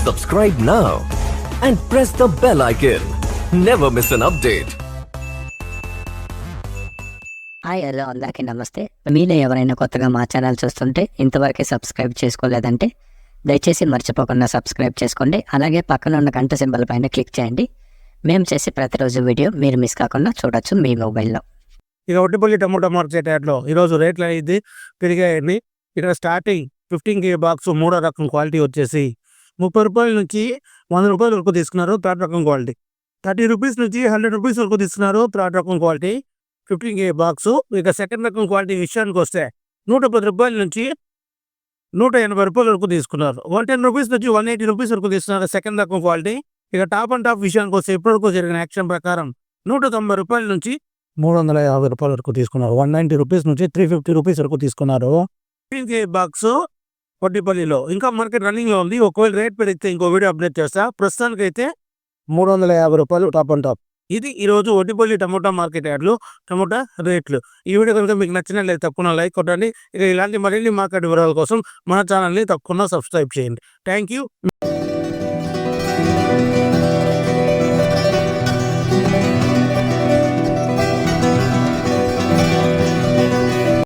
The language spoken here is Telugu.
Subscribe now and press the bell icon. Never miss an update. Hi hello అందరికీ నమస్తే. మీలో ఎవరైనా కొత్తగా మా ఛానల్ చూస్తుంటే ఇంతవరకు సబ్స్క్రైబ్ చేసుకోలేదంటే దయచేసి మర్చిపోకుండా సబ్స్క్రైబ్ చేసుకోండి. అలాగే పక్కన ఉన్న గంట సింబల్ పైన క్లిక్ చేయండి. మేము చేసే ప్రతిరోజు వీడియో మీరు మిస్ కాకుండా చూడొచ్చు మీ మొబైల్లో. ఇక ఒట్టిపల్లి టమోటా మార్కెట్ యార్డ్లో ఈరోజు రేట్లు అనేది పెరిగాయండి. ఇక్కడ స్టార్టింగ్ 15 kg బాక్స్ మూడో రకం క్వాలిటీ వచ్చేసి 30 రూపాయల నుంచి 100 రూపాయల వరకు తీసుకున్నారు. థర్డ్ రకం క్వాలిటీ 30 రూపీస్ నుంచి 100 రూపీస్ వరకు తీసుకున్నారు. థర్డ్ రకం క్వాలిటీ 15 kg బాక్స్. ఇక సెకండ్ రకం క్వాలిటీ విషయానికి వస్తే 110 రూపాయల నుంచి 180 రూపాయల వరకు తీసుకున్నారు. 110 రూపీస్ నుంచి 180 రూపీస్ వరకు తీసుకున్నారు సెకండ్ రకం క్వాలిటీ. ఇక టాప్ అండ్ టాప్ విషయానికి వస్తే ఇప్పటివరకు జరిగిన యాక్షన్ ప్రకారం 190 రూపాయల నుంచి 350 రూపాయల వరకు తీసుకున్నారు. 190 రూపీస్ నుంచి 350 రూపీస్ వరకు తీసుకున్నారు 15 kg బాక్స్ కొట్టిపల్లిలో. ఇంకా మార్కెట్ రన్నింగ్లో ఉంది. ఒకవేళ రేట్ పెరిగితే ఇంకో వీడియో అప్డేట్ చేస్తా. ప్రస్తుతానికి అయితే 350 రూపాయలు టాప్ అండ్ టాప్. ఇది ఈరోజు ఒట్టిపల్లి టమోటా మార్కెట్ యార్డ్లో టమోటా రేట్లు. ఈ వీడియో కనుక మీకు నచ్చినట్లయితే తప్పకుండా లైక్ కొట్టండి. ఇక ఇలాంటి మరిన్ని మార్కెట్ వివరాల కోసం మన ఛానల్ని తప్పకుండా సబ్స్క్రైబ్ చేయండి. Thank you.